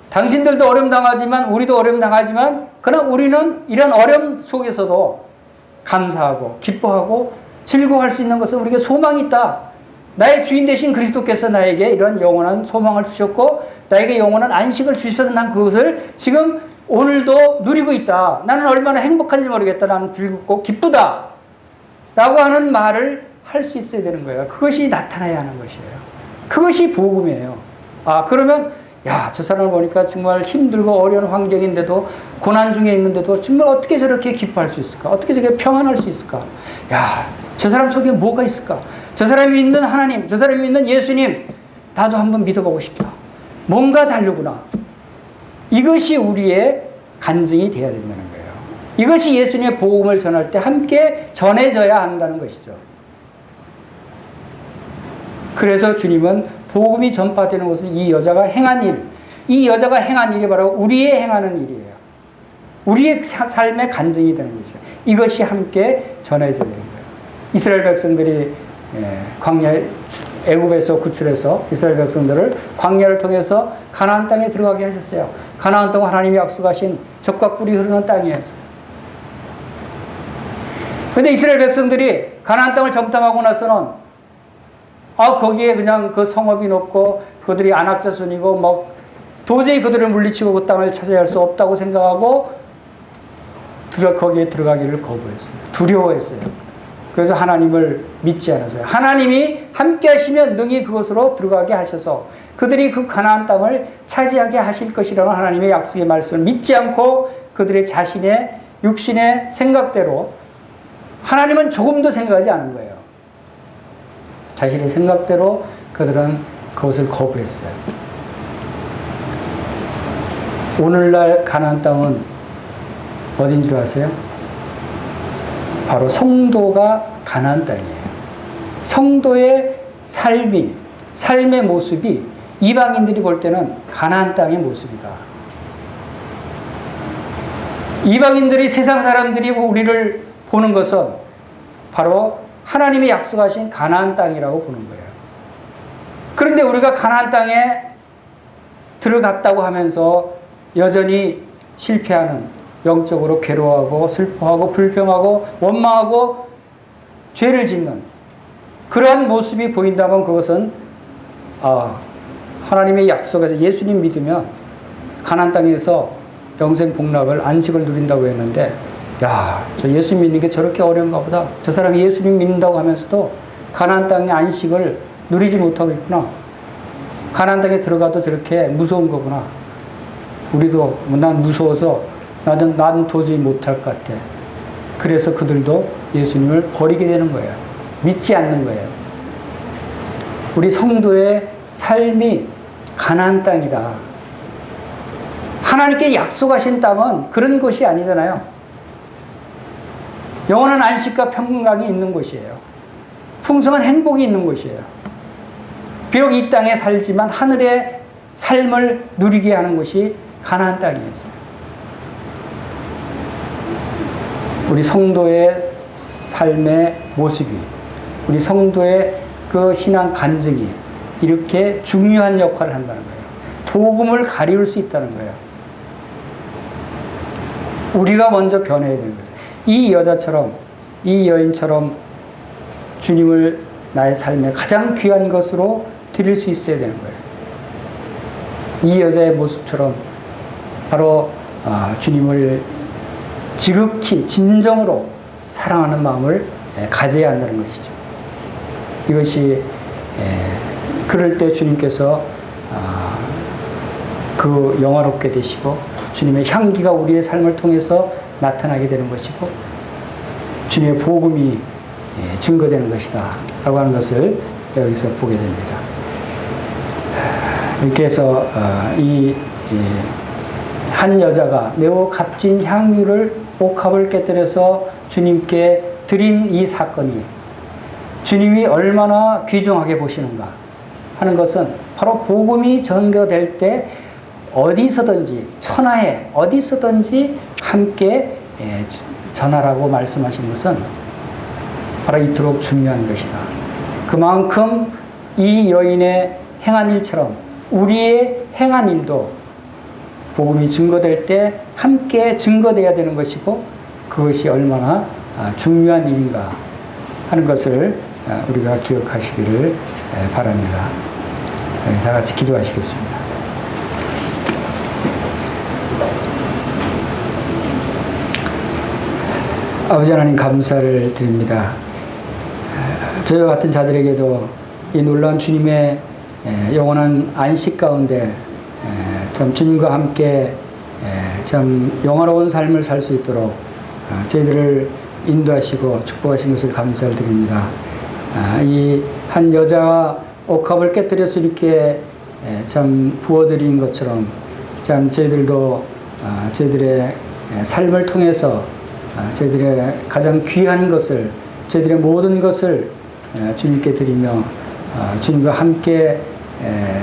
당신들도 어려움 당하지만 우리도 어려움 당하지만 그러나 우리는 이런 어려움 속에서도 감사하고 기뻐하고 즐거워할 수 있는 것은 우리에게 소망이 있다. 나의 주인 되신 그리스도께서 나에게 이런 영원한 소망을 주셨고 나에게 영원한 안식을 주셔서 난 그것을 지금 오늘도 누리고 있다. 나는 얼마나 행복한지 모르겠다. 나는 즐겁고 기쁘다. 라고 하는 말을 할 수 있어야 되는 거예요. 그것이 나타나야 하는 것이에요. 그것이 복음이에요. 아, 그러면, 야, 저 사람을 보니까 정말 힘들고 어려운 환경인데도, 고난 중에 있는데도 정말 어떻게 저렇게 기뻐할 수 있을까? 어떻게 저렇게 평안할 수 있을까? 야, 저 사람 속에 뭐가 있을까? 저 사람이 믿는 하나님, 저 사람이 믿는 예수님, 나도 한번 믿어보고 싶다. 뭔가 다르구나. 이것이 우리의 간증이 되어야 된다는 거예요. 이것이 예수님의 복음을 전할 때 함께 전해져야 한다는 것이죠. 그래서 주님은 복음이 전파되는 것은 이 여자가 행한 일, 이 여자가 행한 일이 바로 우리의 행하는 일이에요. 우리의 삶의 간증이 되는 것이죠. 이것이 함께 전해져야 되는 거예요. 이스라엘 백성들이 광야에 애굽에서 구출해서 이스라엘 백성들을 광야를 통해서 가나안 땅에 들어가게 하셨어요. 가나안 땅은 하나님이 약속하신 젖과 꿀이 흐르는 땅이었어요. 그런데 이스라엘 백성들이 가나안 땅을 정탐하고 나서는 거기에 그냥 그 성읍이 높고 그들이 안악자손이고 뭐 도저히 그들을 물리치고 그 땅을 차지할 수 없다고 생각하고 거기에 들어가기를 거부했어요. 두려워했어요. 그래서 하나님을 믿지 않았어요. 하나님이 함께 하시면 능히 그것으로 들어가게 하셔서 그들이 그 가나안 땅을 차지하게 하실 것이라는 하나님의 약속의 말씀을 믿지 않고 그들의 자신의 육신의 생각대로 하나님은 조금도 생각하지 않은 거예요. 자신의 생각대로 그들은 그것을 거부했어요. 오늘날 가나안 땅은 어딘 줄 아세요? 바로 성도가 가나안 땅이에요. 성도의 삶의 모습이 이방인들이 볼 때는 가나안 땅의 모습이다. 이방인들이 세상 사람들이 우리를 보는 것은 바로 하나님이 약속하신 가나안 땅이라고 보는 거예요. 그런데 우리가 가나안 땅에 들어갔다고 하면서 여전히 실패하는, 영적으로 괴로워하고 슬퍼하고 불평하고 원망하고 죄를 짓는 그러한 모습이 보인다면 그것은 하나님의 약속에서 예수님 믿으면 가나안 땅에서 영생 복락을 안식을 누린다고 했는데 야, 저 예수 믿는 게 저렇게 어려운가 보다. 저 사람이 예수님 믿는다고 하면서도 가나안 땅의 안식을 누리지 못하고 있구나. 가나안 땅에 들어가도 저렇게 무서운 거구나. 우리도 난 무서워서 나는 도저히 못할 것 같아. 그래서 그들도 예수님을 버리게 되는 거예요. 믿지 않는 거예요. 우리 성도의 삶이 가나안 땅이다. 하나님께 약속하신 땅은 그런 곳이 아니잖아요. 영원한 안식과 평강이 있는 곳이에요. 풍성한 행복이 있는 곳이에요. 비록 이 땅에 살지만 하늘의 삶을 누리게 하는 곳이 가나안 땅이었어요. 우리 성도의 삶의 모습이, 우리 성도의 그 신앙 간증이 이렇게 중요한 역할을 한다는 거예요. 복음을 가리울 수 있다는 거예요. 우리가 먼저 변해야 되는 거죠. 이 여자처럼, 이 여인처럼 주님을 나의 삶에 가장 귀한 것으로 드릴 수 있어야 되는 거예요. 이 여자의 모습처럼 바로 주님을 지극히 진정으로 사랑하는 마음을 가져야 한다는 것이죠. 이것이 그럴 때 주님께서 그 영화롭게 되시고 주님의 향기가 우리의 삶을 통해서 나타나게 되는 것이고 주님의 복음이 증거되는 것이다 라고 하는 것을 여기서 보게 됩니다. 이렇게 해서 이 한 여자가 매우 값진 향유를 옥합을 깨뜨려서 주님께 드린 이 사건이 주님이 얼마나 귀중하게 보시는가 하는 것은 바로 복음이 전거될 때 어디서든지 천하에 어디서든지 함께 전하라고 말씀하신 것은 바로 이토록 중요한 것이다. 그만큼 이 여인의 행한 일처럼 우리의 행한 일도 복음이 증거될 때 함께 증거돼야 되는 것이고 그것이 얼마나 중요한 일인가 하는 것을 우리가 기억하시기를 바랍니다. 다 같이 기도하시겠습니다. 아버지 하나님 감사를 드립니다. 저희와 같은 자들에게도 이 놀라운 주님의 영원한 안식 가운데 참 주님과 함께 참 영화로운 삶을 살 수 있도록 저희들을 인도하시고 축복하신 것을 감사를 드립니다. 이 한 여자와 옥합을 깨뜨려서 이렇게 참 부어드린 것처럼 참 저희들도 저희들의 삶을 통해서 저희들의 가장 귀한 것을 저희들의 모든 것을 주님께 드리며 주님과 함께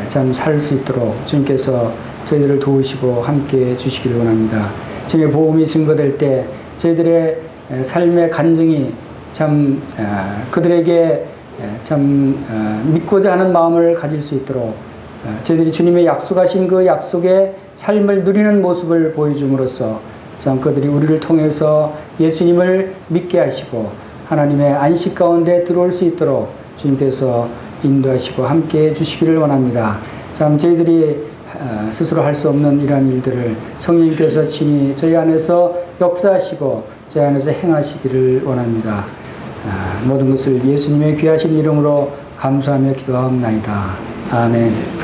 참 살 수 있도록 주님께서 저희들을 도우시고 함께 주시기를 원합니다. 주님의 복음이 증거될 때 저희들의 삶의 간증이 참 그들에게 참 믿고자 하는 마음을 가질 수 있도록 저희들이 주님의 약속하신 그 약속의 삶을 누리는 모습을 보여줌으로써 참 그들이 우리를 통해서 예수님을 믿게 하시고 하나님의 안식 가운데 들어올 수 있도록 주님께서 인도하시고 함께 해주시기를 원합니다. 참 저희들이 스스로 할 수 없는 이러한 일들을 성령님께서 친히 저희 안에서 역사하시고 저희 안에서 행하시기를 원합니다. 모든 것을 예수님의 귀하신 이름으로 감사하며 기도하옵나이다. 아멘.